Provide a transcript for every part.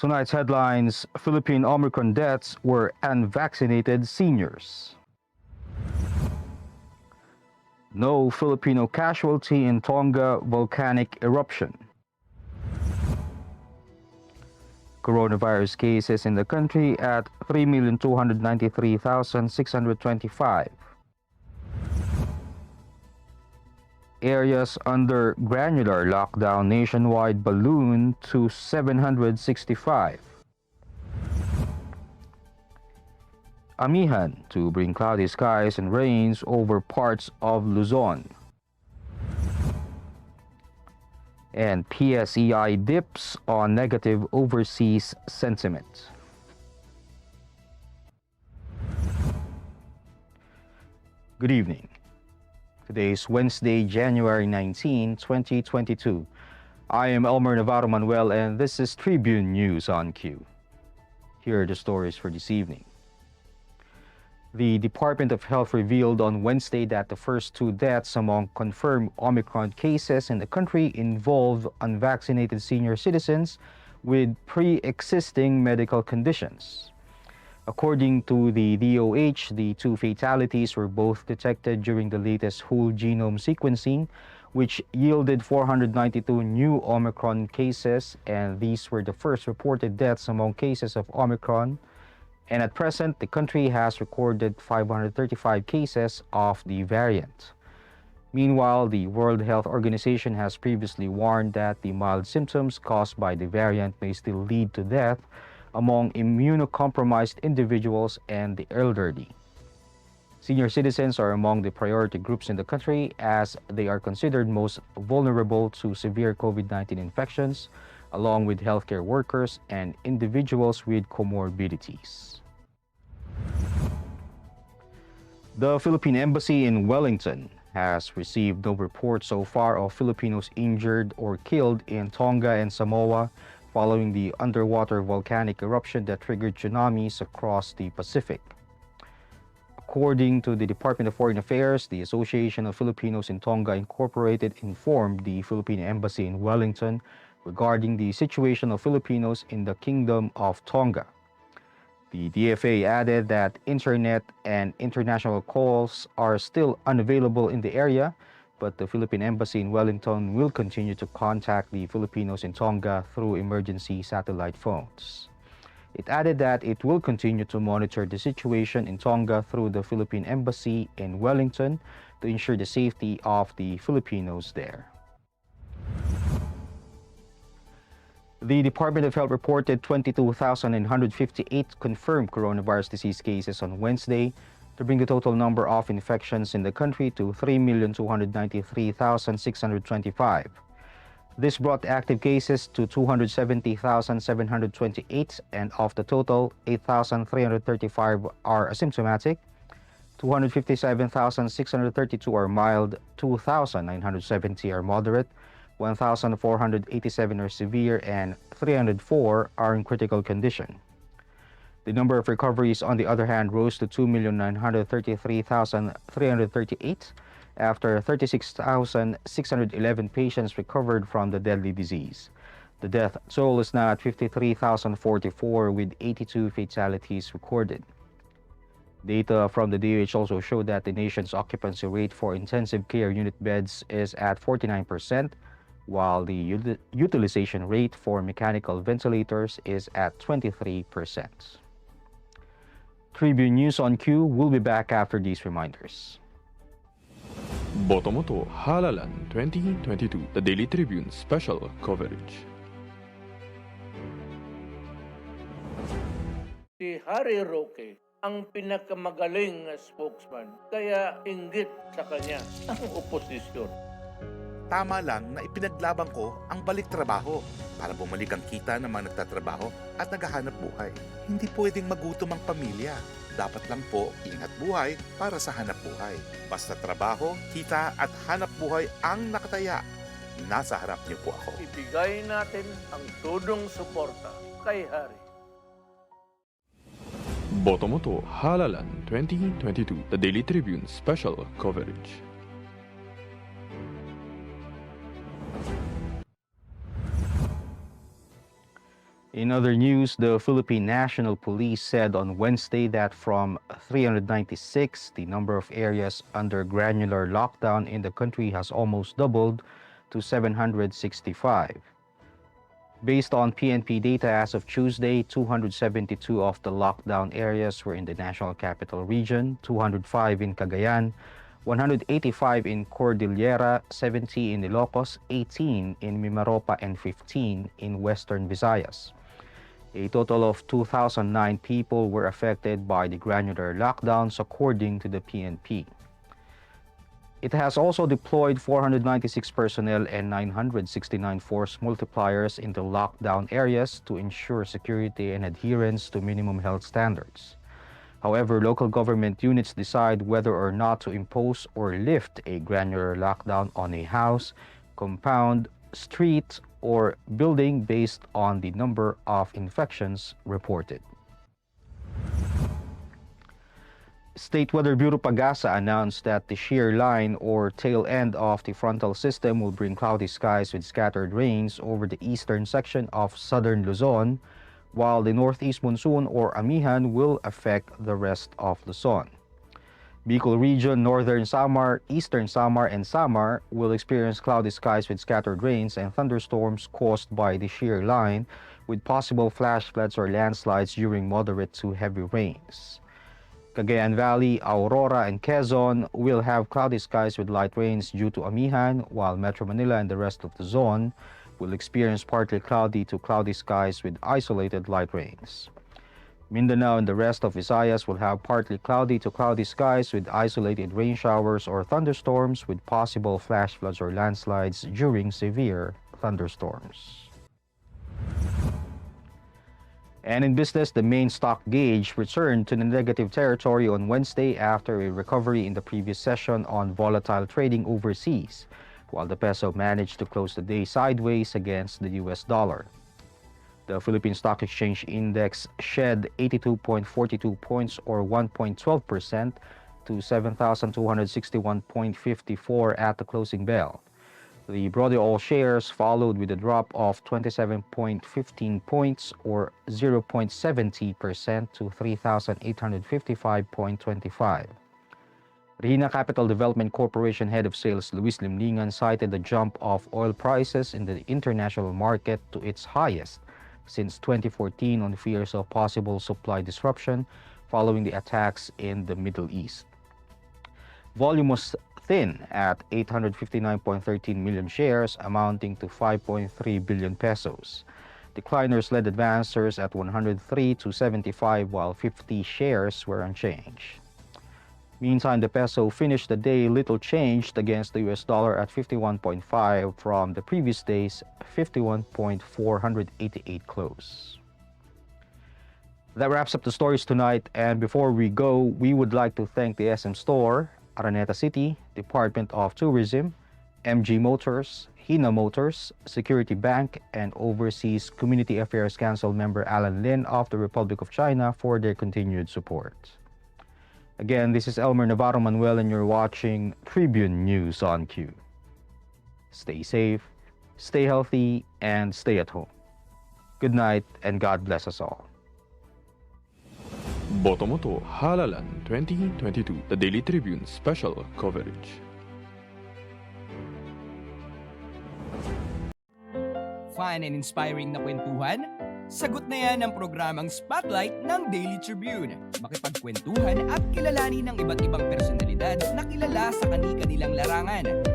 Tonight's headlines: Philippine Omicron deaths were unvaccinated seniors. No Filipino casualty in Tonga volcanic eruption. Coronavirus cases in the country at 3,293,625. Areas under granular lockdown nationwide balloon to 765. Amihan to bring cloudy skies and rains over parts of Luzon. And PSEi dips on negative overseas sentiment. Good evening. Today is Wednesday, January 19, 2022. I am Elmer Navarro Manuel and this is Tribune News on Q. Here are the stories for this evening. The Department of Health revealed on Wednesday that the first two deaths among confirmed Omicron cases in the country involve unvaccinated senior citizens with pre-existing medical conditions. According to the DOH, the two fatalities were both detected during the latest whole genome sequencing, which yielded 492 new Omicron cases, and these were the first reported deaths among cases of Omicron. And at present, the country has recorded 535 cases of the variant. Meanwhile, the World Health Organization has previously warned that the mild symptoms caused by the variant may still lead to death among immunocompromised individuals and the elderly. Senior citizens are among the priority groups in the country as they are considered most vulnerable to severe COVID-19 infections, along with healthcare workers and individuals with comorbidities. The Philippine Embassy in Wellington has received no reports so far of Filipinos injured or killed in Tonga and Samoa following the underwater volcanic eruption that triggered tsunamis across the Pacific. According to the Department of Foreign Affairs, the Association of Filipinos in Tonga Incorporated informed the Philippine Embassy in Wellington regarding the situation of Filipinos in the Kingdom of Tonga. The DFA added that internet and international calls are still unavailable in the area, but the Philippine Embassy in Wellington will continue to contact the Filipinos in Tonga through emergency satellite phones. It added that it will continue to monitor the situation in Tonga through the Philippine Embassy in Wellington to ensure the safety of the Filipinos there. The Department of Health reported 22,958 confirmed coronavirus disease cases on Wednesday to bring the total number of infections in the country to 3,293,625. This brought active cases to 270,728, and of the total, 8,335 are asymptomatic, 257,632 are mild, 2,970 are moderate, 1,487 are severe, and 304 are in critical condition. The number of recoveries, on the other hand, rose to 2,933,338 after 36,611 patients recovered from the deadly disease. The death toll is now at 53,044 with 82 fatalities recorded. Data from the DOH also showed that the nation's occupancy rate for intensive care unit beds is at 49%, while the utilization rate for mechanical ventilators is at 23%. Tribune News on Q will be back after these reminders. Botomoto Halalan 2022, the Daily Tribune special coverage. Si Harry Roque ang pinakamagaling na spokesman, kaya inggit sa kanya ang oposisyon. Tama lang na ipinaglaban ko ang balik trabaho para bumalik ang kita ng mga nagtatrabaho at naghahanap buhay. Hindi pwedeng magutom ang pamilya. Dapat lang po ingat buhay para sa hanap buhay. Basta trabaho, kita at hanap buhay ang nakataya. Nasa harap niyo po ako. Ibigay natin ang tudong suporta kay Harry. Botomoto Halalan 2022, the Daily Tribune special coverage. In other news, the Philippine National Police said on Wednesday that from 396, the number of areas under granular lockdown in the country has almost doubled to 765. Based on PNP data as of Tuesday, 272 of the lockdown areas were in the National Capital Region, 205 in Cagayan, 185 in Cordillera, 70 in Ilocos, 18 in Mimaropa, and 15 in Western Visayas. A total of 2,009 people were affected by the granular lockdowns, according to the PNP. It has also deployed 496 personnel and 969 force multipliers in the lockdown areas to ensure security and adherence to minimum health standards. However, local government units decide whether or not to impose or lift a granular lockdown on a house, compound, street, or building based on the number of infections reported. State Weather Bureau Pagasa announced that the shear line or tail end of the frontal system will bring cloudy skies with scattered rains over the eastern section of southern Luzon, while the northeast monsoon or Amihan will affect the rest of Luzon. Bicol Region, Northern Samar, Eastern Samar, and Samar will experience cloudy skies with scattered rains and thunderstorms caused by the shear line, with possible flash floods or landslides during moderate to heavy rains. Cagayan Valley, Aurora, and Quezon will have cloudy skies with light rains due to Amihan, while Metro Manila and the rest of the zone will experience partly cloudy to cloudy skies with isolated light rains. Mindanao and the rest of Visayas will have partly cloudy to cloudy skies with isolated rain showers or thunderstorms with possible flash floods or landslides during severe thunderstorms. And in business, the main stock gauge returned to the negative territory on Wednesday after a recovery in the previous session on volatile trading overseas, while the peso managed to close the day sideways against the US dollar. The Philippine Stock Exchange Index shed 82.42 points or 1.12% to 7,261.54 at the closing bell. The Brody All shares followed with a drop of 27.15 points or 0.70% to 3,855.25. Rina Capital Development Corporation Head of Sales Luis Limlingan cited the jump of oil prices in the international market to its highest since 2014 on fears of possible supply disruption following the attacks in the Middle East. Volume was thin at 859.13 million shares, amounting to 5.3 billion pesos. Decliners led advancers at 103 to 75, while 50 shares were unchanged. Meantime, the peso finished the day little changed against the US dollar at 51.5 from the previous day's 51.488 close. That wraps up the stories tonight, and before we go, we would like to thank the SM Store, Araneta City, Department of Tourism, MG Motors, Hina Motors, Security Bank, and Overseas Community Affairs Council member Alan Lin of the Republic of China for their continued support. Again, this is Elmer Navarro Manuel, and you're watching Tribune News on Q. Stay safe, stay healthy, and stay at home. Good night, and God bless us all. Botomoto Halalan 2022, the Daily Tribune special coverage. Fun and inspiring na kwentuhan? Sagot na yan ang programang Spotlight ng Daily Tribune. Makipagkwentuhan at kilalanin ng iba't ibang personalidad na kilala sa kani-kanilang larangan.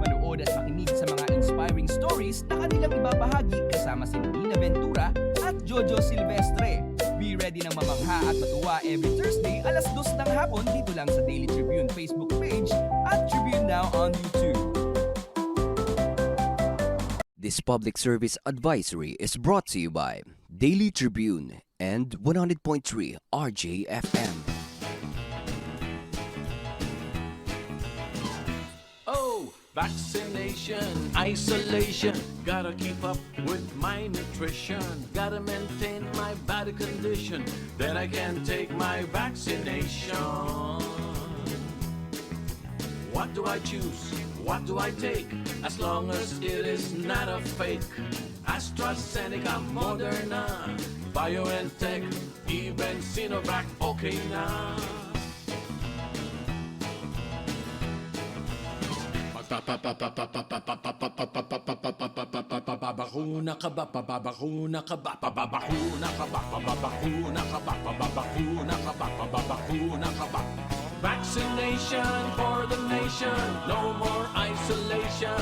Manood at makinig sa mga inspiring stories na kanilang ibabahagi kasama si Nina Ventura at Jojo Silvestre. Be ready ng mamangha at matuwa every Thursday alas 2 ng hapon dito lang sa Daily Tribune Facebook page at Tribune Now on YouTube. This public service advisory is brought to you by Daily Tribune and 100.3 RJFM. Oh, vaccination, isolation. Gotta keep up with my nutrition. Gotta maintain my body condition. Then I can take my vaccination. What do I choose? What do I take? As long as it is not a fake. AstraZeneca, Moderna, BioNTech, even Sinovac, okay na. Pababakuna ka ba, pababakuna ka ba, pababakuna ka ba, pababakuna ka ba, pababakuna ka ba, pababakuna ka ba. Vaccination for the nation, no more isolation.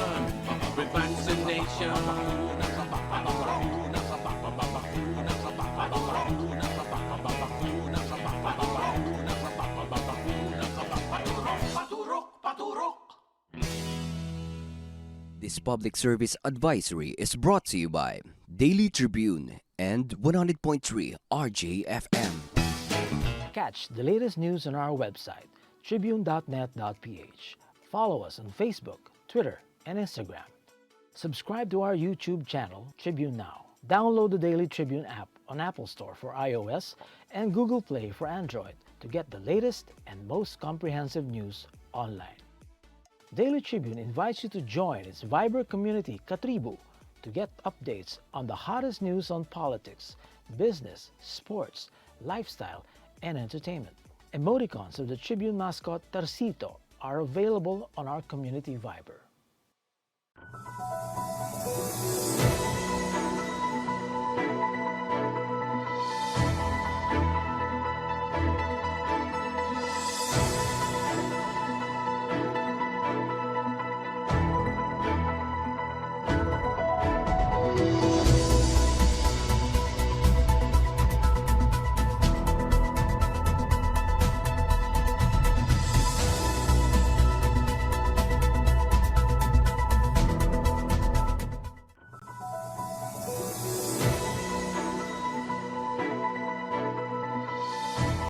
With vaccination, pababakuna ka ba, pababakuna ka ba, pababakuna ka ba, pababakuna ka ba, pababakuna ka ba, pababakuna ka ba, pababakuna ka ba, paturok, paturok, paturok. This public service advisory is brought to you by Daily Tribune and 100.3 RJFM. Catch the latest news on our website, tribune.net.ph. Follow us on Facebook, Twitter, and Instagram. Subscribe to our YouTube channel, Tribune Now. Download the Daily Tribune app on Apple Store for iOS and Google Play for Android to get the latest and most comprehensive news online. Daily Tribune invites you to join its Viber community, Katribu, to get updates on the hottest news on politics, business, sports, lifestyle, and entertainment. Emoticons of the Tribune mascot Tarsito are available on our community Viber.